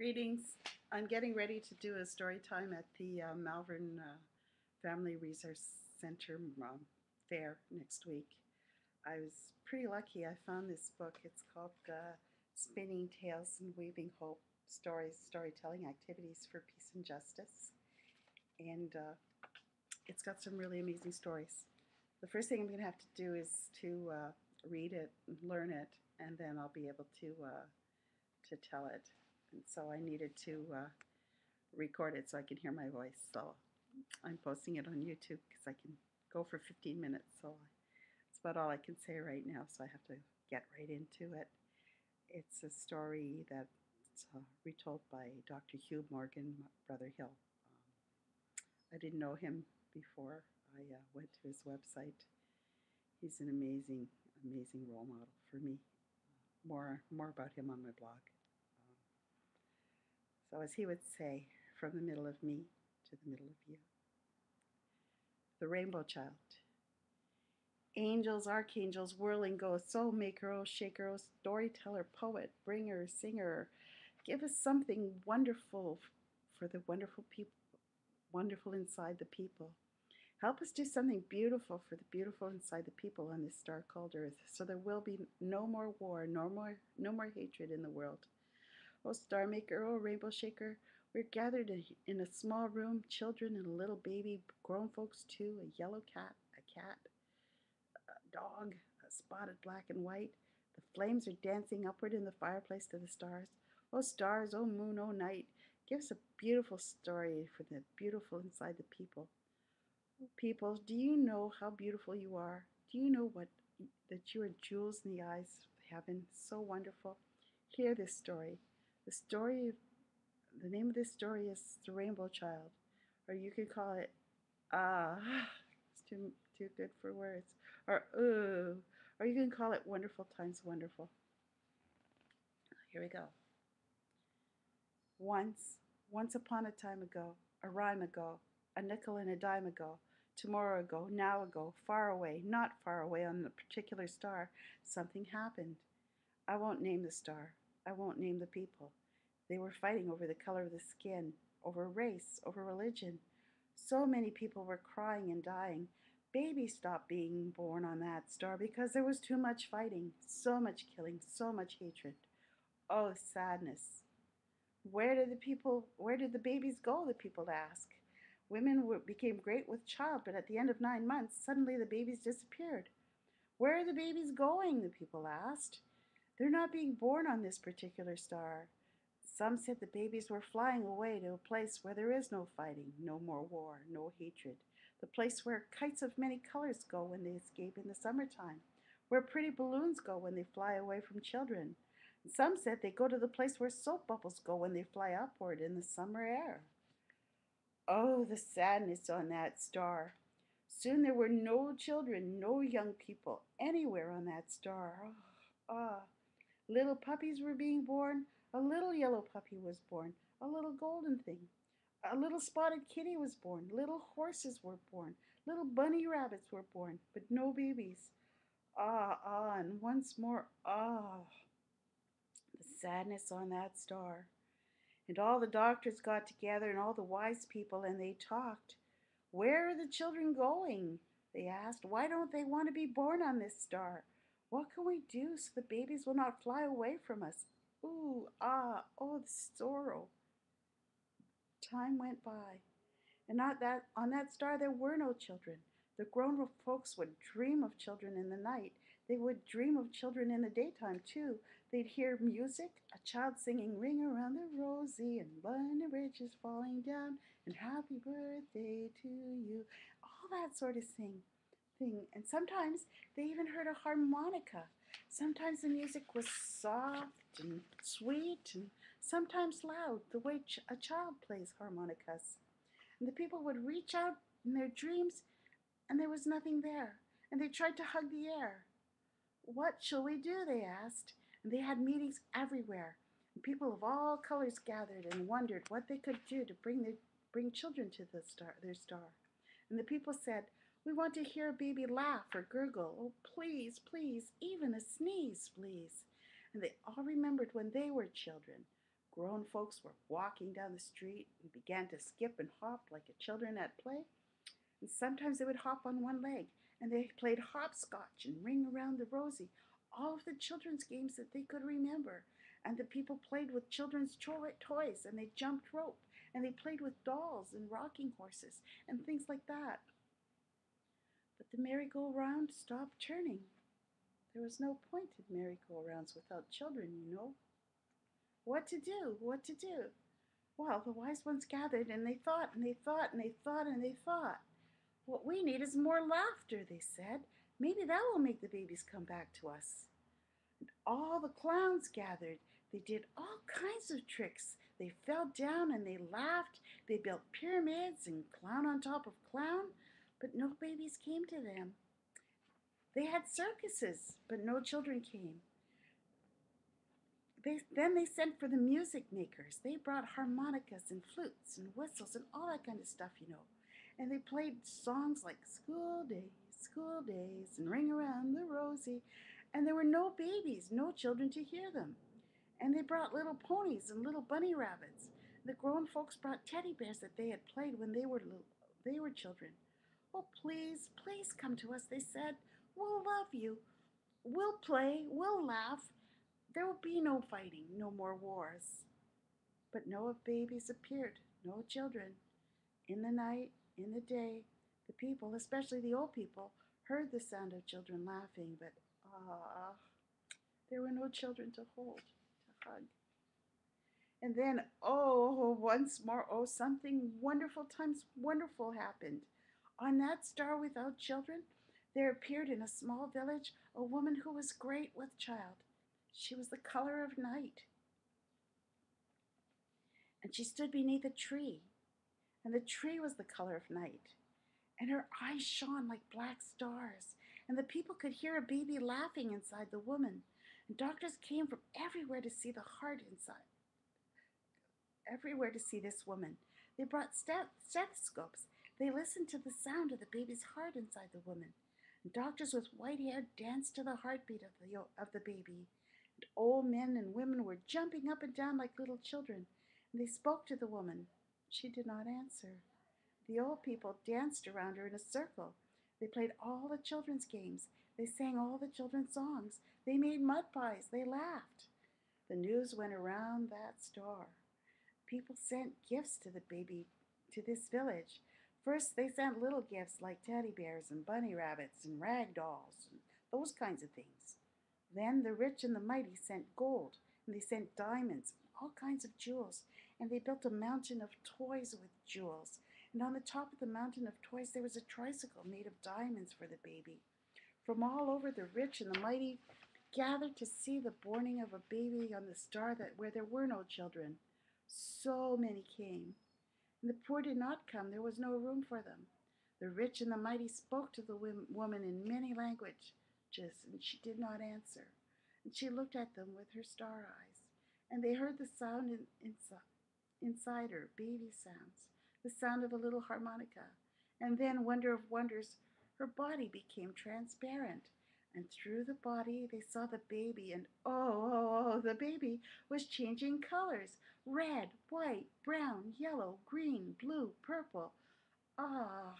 Greetings. I'm getting ready to do a story time at the Malvern Family Resource Center fair next week. I was pretty lucky. I found this book. It's called Spinning Tales and Weaving Hope Storytelling Activities for Peace and Justice. And it's got some really amazing stories. The first thing I'm going to have to do is to read it, learn it, and then I'll be able to tell it. And so I needed to record it so I can hear my voice. So I'm posting it on YouTube because I can go for 15 minutes. So that's about all I can say right now. So I have to get right into it. It's a story that's retold by Dr. Hugh Morgan, Brother Hill. I didn't know him before I went to his website. He's an amazing, amazing role model for me. More about him on my blog. So as he would say, from the middle of me to the middle of you. The Rainbow Child. Angels, archangels, whirling ghosts, oh maker, oh shaker, oh storyteller, poet, bringer, singer, give us something wonderful for the wonderful people, wonderful inside the people. Help us do something beautiful for the beautiful inside the people on this star called Earth, so there will be no more war, no more hatred in the world. Oh star maker, oh rainbow shaker, we're gathered in a small room, children and a little baby, grown folks too, a yellow cat, a dog, spotted black and white. The flames are dancing upward in the fireplace to the stars. Oh stars, oh moon, oh night, give us a beautiful story for the beautiful inside the people. Oh, people, do you know how beautiful you are? Do you know that you are jewels in the eyes of heaven? So wonderful. Hear this story. The name of this story is The Rainbow Child, or you could call it it's too good for words, or you can call it Wonderful Times Wonderful. Here we go. Once upon a time ago, a rhyme ago, a nickel and a dime ago, tomorrow ago, now ago, far away, not far away on a particular star, something happened. I won't name the star. I won't name the people. They were fighting over the color of the skin, over race, over religion. So many people were crying and dying. Babies stopped being born on that star because there was too much fighting, so much killing, so much hatred. Oh, sadness. Where did the babies go? The people ask. Became great with child, but at the end of 9 months, suddenly the babies disappeared. Where are the babies going? The people asked. They're not being born on this particular star. Some said the babies were flying away to a place where there is no fighting, no more war, no hatred. The place where kites of many colors go when they escape in the summertime, where pretty balloons go when they fly away from children. And some said they go to the place where soap bubbles go when they fly upward in the summer air. Oh, the sadness on that star. Soon there were no children, no young people anywhere on that star. Little puppies were being born. A little yellow puppy was born. A little golden thing. A little spotted kitty was born. Little horses were born. Little bunny rabbits were born, but no babies. And once more, the sadness on that star. And all the doctors got together and all the wise people and they talked. Where are the children going? They asked. Why don't they want to be born on this star? What can we do so the babies will not fly away from us? Oh, the sorrow. Time went by, and not that on that star there were no children. The grown-up folks would dream of children in the night. They would dream of children in the daytime too. They'd hear music, a child singing "Ring Around the Rosie" and "Bunny Bridges Falling Down" and "Happy Birthday to You," all that sort of thing. And sometimes they even heard a harmonica. Sometimes the music was soft and sweet, and sometimes loud, the way a child plays harmonicas. And the people would reach out in their dreams, and there was nothing there. And they tried to hug the air. What shall we do? They asked. And they had meetings everywhere. And people of all colors gathered and wondered what they could do to bring children to their star. And the people said, we want to hear a baby laugh or gurgle. Oh, please, please, even a sneeze, please. And they all remembered when they were children. Grown folks were walking down the street and began to skip and hop like children at play. And sometimes they would hop on one leg, and they played hopscotch and ring around the rosy, all of the children's games that they could remember. And the people played with children's toys, and they jumped rope, and they played with dolls and rocking horses and things like that. But the merry-go-round stopped turning. There was no point in merry-go-rounds without children. What to do? What to do? Well, the wise ones gathered, and they thought, and they thought, and they thought, and they thought. What we need is more laughter, they said. Maybe that will make the babies come back to us. And all the clowns gathered. They did all kinds of tricks. They fell down and they laughed. They built pyramids and clown on top of clown, but no babies came to them. They had circuses, but no children came. Then they sent for the music makers. They brought harmonicas and flutes and whistles and all that kind of stuff. And they played songs like school days, and Ring Around the Rosie. And there were no babies, no children to hear them. And they brought little ponies and little bunny rabbits. The grown folks brought teddy bears that they had played when they were children. Oh, please, please come to us, they said. We'll love you. We'll play, we'll laugh. There will be no fighting, no more wars. But no babies appeared, no children. In the night, in the day, the people, especially the old people, heard the sound of children laughing, but there were no children to hold, to hug. And then, once more, something wonderful times wonderful happened. On that star without children, there appeared in a small village a woman who was great with child. She was the color of night. And she stood beneath a tree, and the tree was the color of night. And her eyes shone like black stars, and the people could hear a baby laughing inside the woman. And doctors came from everywhere to see the heart inside, everywhere to see this woman. They brought stethoscopes. They listened to the sound of the baby's heart inside the woman. And doctors with white hair danced to the heartbeat of the baby. And old men and women were jumping up and down like little children. And they spoke to the woman. She did not answer. The old people danced around her in a circle. They played all the children's games. They sang all the children's songs. They made mud pies. They laughed. The news went around that star. People sent gifts to the baby, to this village. First, they sent little gifts like teddy bears and bunny rabbits and rag dolls and those kinds of things. Then the rich and the mighty sent gold, and they sent diamonds, all kinds of jewels, and they built a mountain of toys with jewels. And on the top of the mountain of toys there was a tricycle made of diamonds for the baby. From all over, the rich and the mighty gathered to see the borning of a baby on the star where there were no children. So many came. And the poor did not come. There was no room for them. The rich and the mighty spoke to the woman in many languages, and she did not answer. And she looked at them with her star eyes. And they heard the sound inside her, baby sounds, the sound of a little harmonica. And then, wonder of wonders, her body became transparent. And through the body they saw the baby, and the baby was changing colors. Red, white, brown, yellow, green, blue, purple. Ah!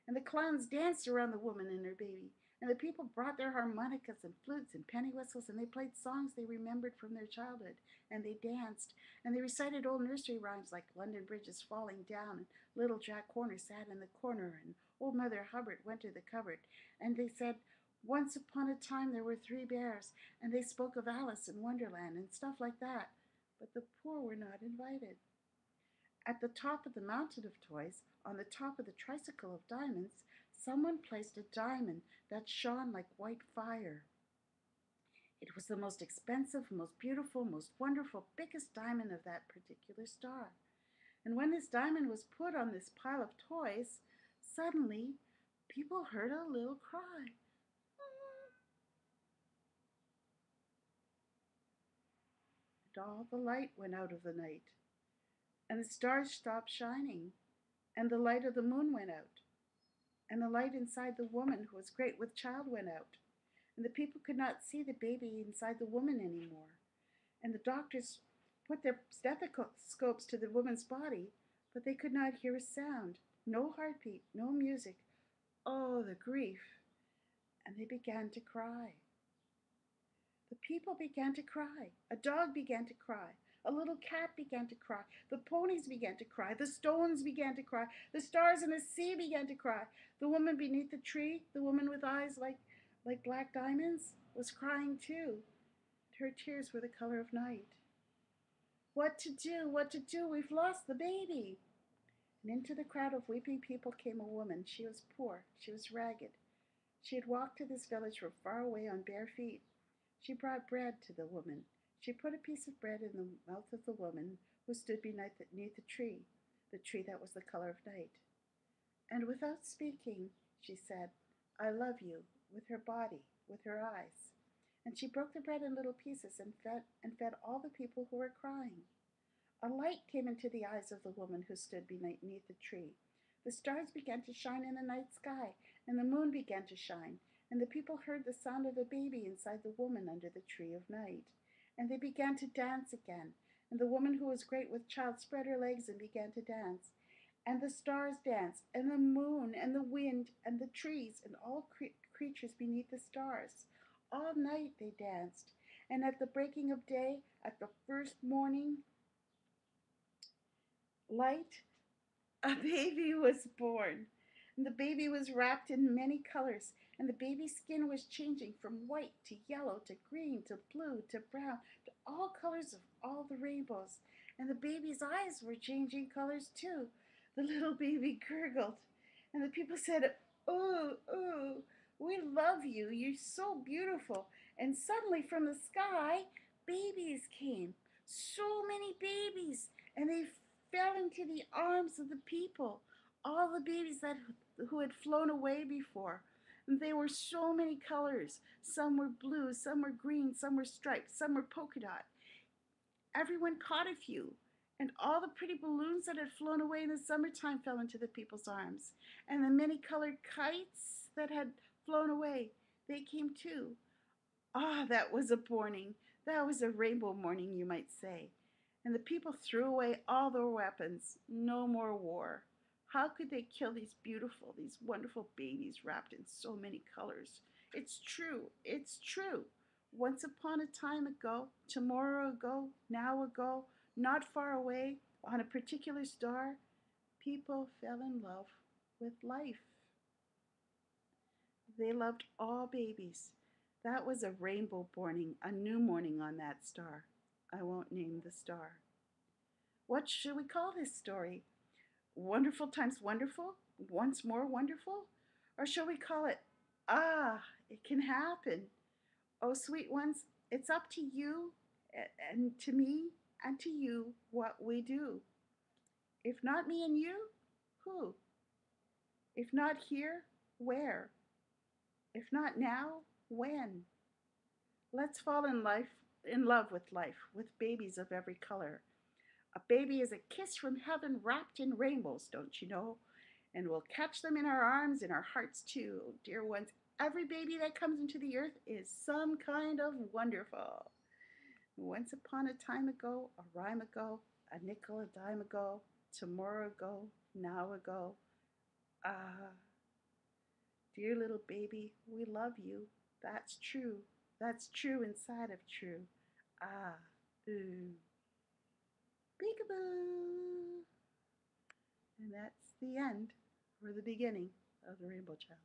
And the clowns danced around the woman and her baby. And the people brought their harmonicas and flutes and penny whistles, and they played songs they remembered from their childhood. And they danced. And they recited old nursery rhymes like London Bridge is falling down, and Little Jack Horner sat in the corner, and Old Mother Hubbard went to the cupboard. And they said, once upon a time there were 3 bears, and they spoke of Alice in Wonderland and stuff like that. But the poor were not invited. At the top of the mountain of toys, on the top of the tricycle of diamonds, someone placed a diamond that shone like white fire. It was the most expensive, most beautiful, most wonderful, biggest diamond of that particular star. And when this diamond was put on this pile of toys, suddenly people heard a little cry. And all the light went out of the night, and the stars stopped shining, and the light of the moon went out, and the light inside the woman who was great with child went out, and the people could not see the baby inside the woman anymore. And the doctors put their stethoscopes to the woman's body, but they could not hear a sound. No heartbeat, no music. Oh, the grief. And they began to cry. The people began to cry. A dog began to cry. A little cat began to cry. The ponies began to cry. The stones began to cry. The stars in the sea began to cry. The woman beneath the tree, the woman with eyes like black diamonds, was crying too. Her tears were the color of night. What to do? What to do? We've lost the baby. And into the crowd of weeping people came a woman. She was poor. She was ragged. She had walked to this village from far away on bare feet. She brought bread to the woman. She put a piece of bread in the mouth of the woman who stood beneath the tree that was the color of night. And without speaking, she said, I love you, with her body, with her eyes. And she broke the bread in little pieces and fed all the people who were crying. A light came into the eyes of the woman who stood beneath the tree. The stars began to shine in the night sky, and the moon began to shine, and the people heard the sound of the baby inside the woman under the tree of night. And they began to dance again, and the woman who was great with child spread her legs and began to dance. And the stars danced, and the moon, and the wind, and the trees, and all creatures beneath the stars. All night they danced, and at the breaking of day, at the first morning light, a baby was born. And the baby was wrapped in many colors, and the baby's skin was changing from white to yellow to green to blue to brown to all colors of all the rainbows. And the baby's eyes were changing colors too. The little baby gurgled, and the people said, ooh, ooh, we love you. You're so beautiful. And suddenly from the sky, babies came. So many babies. And they fell into the arms of the people. All the babies who had flown away before. And they were so many colors. Some were blue, some were green, some were striped, some were polka dot. Everyone caught a few, and all the pretty balloons that had flown away in the summertime fell into the people's arms. And the many colored kites that had flown away, they came too. Ah, that was a morning. That was a rainbow morning, you might say. And the people threw away all their weapons. No more war. How could they kill these beautiful, these wonderful babies wrapped in so many colors? It's true. It's true. Once upon a time ago, tomorrow ago, now ago, not far away, on a particular star, people fell in love with life. They loved all babies. That was a rainbow morning, a new morning on that star. I won't name the star. What should we call this story? Wonderful times wonderful? Once more wonderful? Or shall we call it, Ah, it can happen? Oh, sweet ones, it's up to you and to me and to you what we do. If not me and you, who? If not here, where? If not now, when? Let's fall in love with life, with babies of every color. A baby is a kiss from heaven wrapped in rainbows, don't you know? And we'll catch them in our arms, in our hearts too. Dear ones, every baby that comes into the earth is some kind of wonderful. Once upon a time ago, a rhyme ago, a nickel, a dime ago, tomorrow ago, now ago. Ah, dear little baby, we love you. That's true. That's true inside of true. Ah, ooh. Peekaboo. And that's the end or the beginning of the Rainbow Child.